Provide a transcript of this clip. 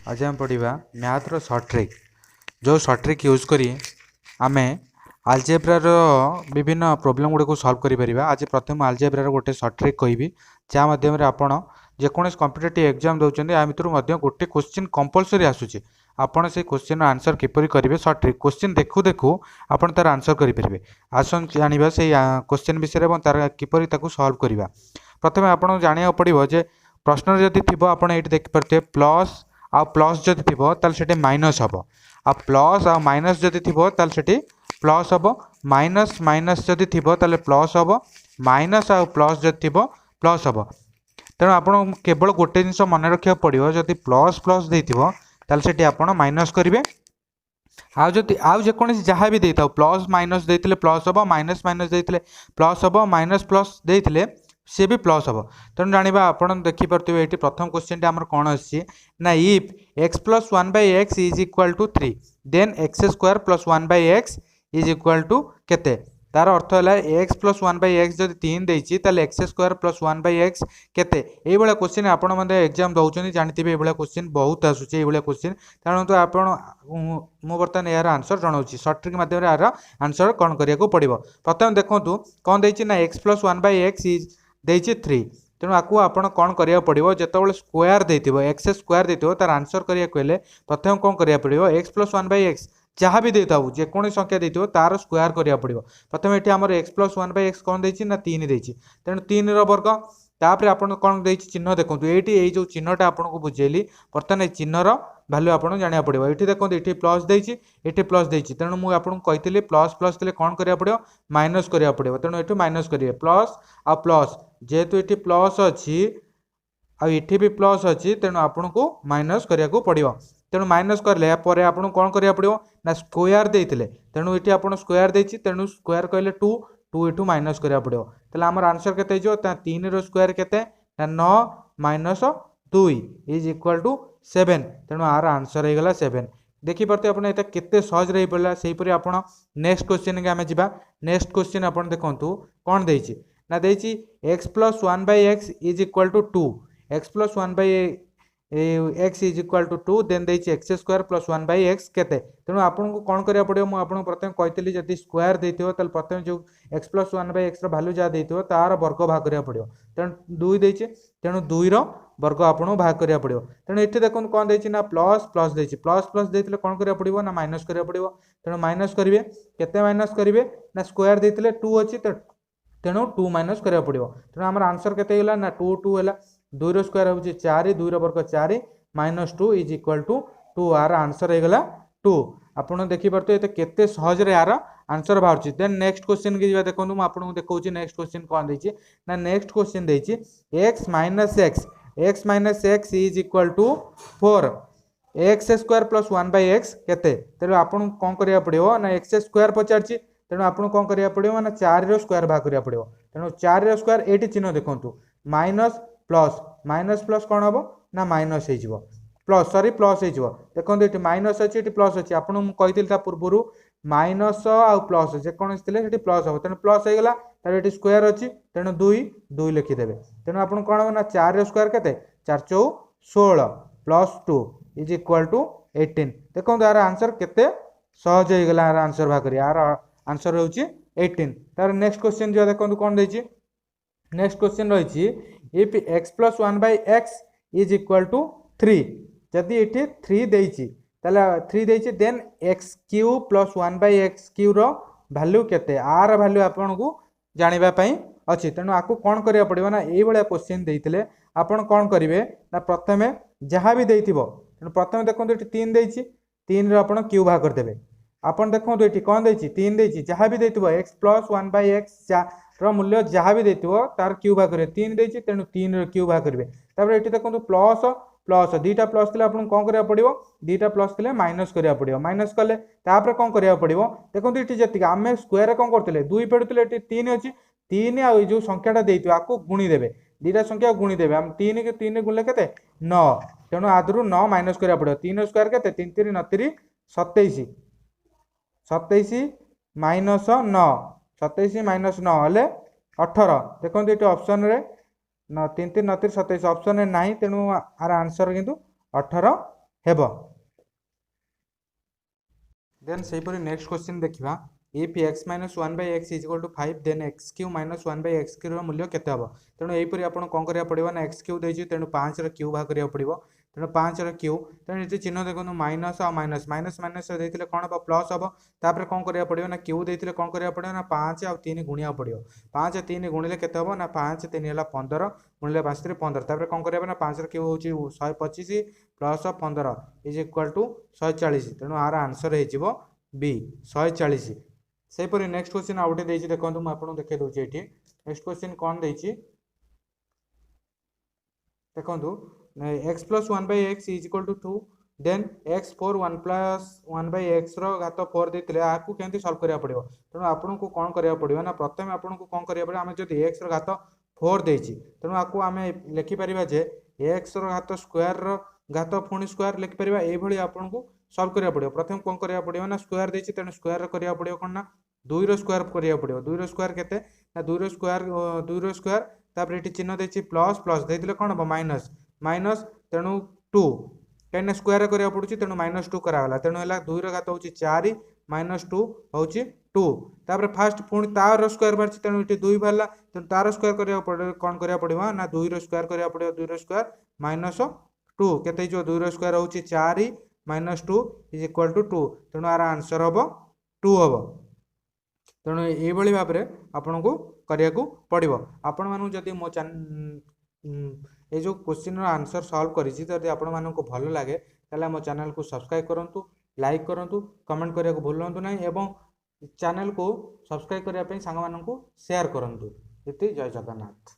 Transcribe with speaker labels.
Speaker 1: आज आम पढ़ा मैथ्र सर्ट ट्रिक जो सर्ट ट्रिक यूज करी आमे आलजेब्रार विभिन्न प्रोब्लेम गुड़े को सॉल्व करें। आज प्रथम आलजेब्रार गोटे सर्ट ट्रिक कहि जहाँ मध्यम आपण जेकोसी कॉम्पिटिटिव एग्जाम दौरान या भितर गोटे क्वेश्चन कंपलसरी आसूँ आपड़ से क्वेश्चन आंसर किपर करेंगे सर्ट ट्रिक क्वेश्चन देखू देखू आप तार आंसर करेंगे। आसन जाना से क्वेश्चन विषय में तार किपर सॉल्व करवा। प्रथम आपको जाना पड़ो जे प्रश्न जदि थी आप देखिपे प्लस आ प्लस जदि थी ताल माइनस हम आ प्लस आ माइनस जदि थी ताल प्लस हम माइनस माइनस जदि थी ताल प्लस हम माइनस आ प्लस जदि थी प्लस हम। तेणु आप केवल गोटे जिन मन रखा पड़ो जदि प्लस प्लस देती ताल से आप माइनस करेंगे। आउ जेकोसी जहाँ भी देता प्लस माइनस देते प्लस हम माइनस माइनस देते प्लस हम माइनस प्लस देते सी भी प्लस हम। तेणु जाना आप देखिपे ये प्रथम क्वेश्चन आम कौन ना if x plus 1/x is equal to 3 then x square plus 1/x is equal to केते। तार अर्थ है एक्स प्लस 1/x जब 3 देती एक्स स्क्वायर प्लस 1/x केते। ये क्वेश्चन आप एग्जाम दौरान जानते ये क्वेश्चन बहुत आसूँ ये क्वेश्चन तेणु तो आप बर्तमान यार आंसर जनाऊँ सर्ट ट्रिक मध्यम यार आंसर कौन करा पड़ो। प्रथम देखूँ कौन देती ना एक्स प्लस 1/x इज देती 3 तेणु आपको आपड़ कौन करा पड़ो जो स्क्वायर देती एक्स स्क्वायर देती तार आंसर करा प्रथम कौन करा पड़ो एक्स प्लस 1/x जहाँ भी देता जेकोसी संख्या देती तार स्क्वायर करा पड़ो। प्रथम ये आम एक्स प्लस 1/x कौन देती ना 3 देती तेणु 3 वर्ग तापर आप कौन दे चिन्ह देखो ये जो चिन्हटा आपको बुझेली बर्तमान चिन्हर भैल्यू आपको जाना पड़ो। ये देखो ये प्लस देती ये प्लस देती तेणु मुझे कही प्लस प्लस कौन करा पड़ो माइनस करा पड़ो। तेणु ये माइनस करेंगे प्लस आ प्लस जेहेतु ये प्लस अच्छी आठी भी प्लस अच्छी तेणु आपन को माइनस करा पड़ो। तेणु माइनस करले आपको कौन करा पड़ो ना स्क्वायर देते तेणु ये आप स्क्वायर देती तेणु स्क्वायर कहले 2 2 यू माइनस करा पड़ो। तेल आम आंसर के 3 स्क्वायर के 9 माइनस 2 इज इक्वाल टू 7 तेणु आर आंसर हो गला 7। देखिपे आप केते सहज रही पड़ा से आप नेक्स्ट क्वेश्चन के आम जा। नेक्स्ट क्वेश्चन आप देखूँ कौन देती ना देती x plus 1/x is equal to 2 x plus 1/x is equal to 2 then देती एक्स स्क्वायर प्लस 1/x केते। तेणु आपको कौन करा पड़ो मुझे प्रथम कही जब स्क्वायर देते प्रथम जो एक्स प्लस 1/x भैल्यू जहाँ देते तार वर्ग भाग करा पड़ो। तेणु 2 देचे तेणु 2 वर्ग आपको भाग करा पड़ो। तेणु ये देखो कौन देती ना प्लस प्लस देती प्लस प्लस देते कौन करा पड़ो ना माइनस करा पड़ो। तेणु माइनस करेंगे केते माइनस करेंगे ना स्क्वायर देते 2 अच्छी तेणु 2 माइनस करा पड़ो। तेणु आम आंसर के ना 2 2 है 2 स्क्वायर हूँ 4 2 वर्ग 4 माइनस 2 इज इक्वाल टू 2 आर आंसर हो गला 2। आप देखिपे ये केते सहज यार आंसर बाहर। देन नेक्स्ट क्वेश्चन की देखो मुझे देखा नेक्स्ट क्वेश्चन कौन देती ना नेक्स्ट क्वेश्चन देती x minus x is equal to 4 x square plus 1/x केते। तेणु आपको कौन करा पड़ो ना एक्स स्क्वायर पचार तेणु आपको कौन करा पड़ो ना 4 स्क्वायर भाग करा पड़ो। तेणु 4 स्क्वायर ये चिन्ह देखो माइनस प्लस कौन हम ना माइनस हो प्लस सॉरी प्लस हो देखो ये माइनस अच्छी ये प्लस अच्छी आपको कही पूर्व माइनस आ प्लस जेकोसी थे प्लस हम तेणु प्लस हो गला ये स्क्वायर अच्छी तेणु 2 2 लिखिदेवे। तेणु आप कौन हम ना 4 स्क्वायर के 4 4 16 प्लस 2 इज इक्वाल टू 18। देखो यार आंसर केते सहज हो गला यार आंसर भाग कर यार आंसर हो 18। तार नेक्स्ट क्वेश्चन जो देखो कौन देती नेक्स्ट क्वेश्चन रही if x plus 1/x is equal to 3 जदि ये 3 देती 3 देती then x cube plus 1/x cube value केते आर भैल्यू आपन को जानापी अच्छी। तेणु आपको कौन करा पड़ो ना ये क्वेश्चन देते आपन कौन करेंगे ना प्रथम जहाँ भी देती तेणु प्रथम देखो ये 3 देती 3 आप क्यू भाग करदे आपन देखो ये कौन देती 3 देती जहाँ भी देती एक्स प्लस 1/x मूल्य जहाँ भी देती तार क्यू भाग करेंगे 3 देती तेणु 3 क्यू भाग करेंगे। ये देखो प्लस प्लस दीटा प्लस थे आपको कौन करा पड़ो दीटा प्लस थे माइनस करा पड़ो माइनस कले कौन करा पड़ो देखो ये जी आम स्क्वायर कौन करते 2 फेड़ुले 3 अच्छी 3 आ जो संख्याटा देती आपको गुणीदेवे दीटा संख्या गुणीदेवे आम 3 के 3 गुणिले के 9 तेणु आदि 9 माइनस करा पड़ो 3 स्क्वायर के 3 3 9 3 27 27 माइनस 9 27 माइनस 9 हेल्ले 18 देखो ये ऑप्शन रे 3 3 9 3 27 ऑप्शन ना तेणु आर आंसर किंतु 18 हेबो। देन सेहीपरि नेक्स्ट क्वेश्चन देखिबा if x minus 1 by x is equal to 5 then x cube minus 1 by x cube मूल्य केते हबो। तेणु एहीपरि आपण कोन करिया पड़िबो ना x क्यू देछि तेणु 5 रो क्यू भाग करिया पड़िबो। तेणु 5 रो क्यू तेणु इति चिन्ह देखनु माइनस आ माइनस माइनस माइनस देथिले कोन हबो प्लस हबो। तापर कोन करिया पड़िबो ना क्यू देथिले कोन करिया पड़िबो ना 5 आ 3 गुणिया पड़िबो। 5 3 गुणिले केते हबो ना 5 3 होला 15 गुणिले 5 3 15। तापर कोन करिया ना 5 रो क्यू होछि 125 प्लस 15 इज इक्वल टू 140। तेणु आर आंसर हे जिवो बी 140। सेहीपरि नेक्स्ट क्वेश्चन आउटे देछि देखंतु म आपन देखे दोछि एठी। नेक्स्ट क्वेश्चन कोन देछि देखंतु x plus 1 by x is equal to 2 then x 4 1 plus 1 by x रो घात 4 देथिले आकु केंति सॉल्व करिया पड़िबो। तेणु आपन को कोन करिया पड़िबो ना प्रथम आपन को कोन करिया पड़िबो आमे जदि x रो घात 4 देछि तेणु आकु आमे लिखि परिबा जे x रो घात स्क्वायर रो घात पुणी स्क्वायर लिखि परिबा ए भली आपन को सॉल्व करिया पड़िबो। प्रथम कोन करिया पड़िबो ना स्क्वायर देछि तेणु स्क्वायर रो करिया पड़िबो कोन ना 2 रो स्क्वायर करिया पड़िबो। 2 रो स्क्वायर केते ना 2 रो स्क्वायर तापर एठी चिन्ह देछि प्लस प्लस देथिले कोन हबो माइनस माइनस तेणु 2 कहीं स्क्वायर करिया पड़ुछि तेणु -2 करागला। तेणु है 2 रो घात होछि 4 -2 होछि 2। तापर फास्ट पुणी तार स्क्वायर बारछि तेणु इठी 2 बारला तेणु तार स्क्वायर करिया पड़े कोन करिया पड़िबो ना 2 रो स्क्वायर करिया पड़िबो। 2 रो स्क्वायर -2 केते जो 2 रो स्क्वायर होछि 4 -2 इज इक्वल टू 2। तेणु आर आंसर हबो 2 हबो। तेणु ए भली भाबरे आपन को करिया को पड़िबो। आपन मानु जदि मो ये जो क्वेश्चन आंसर सॉल्व करिछि जदि आपण मानको भलो लागे ताले मो चैनल को सब्सक्राइब करंतु लाइक करंतु कमेंट करिया को भूलंतु नै एवं चैनल को सब्सक्राइब करिया पे सांग मानको शेयर करंतु। इति जय जगन्नाथ।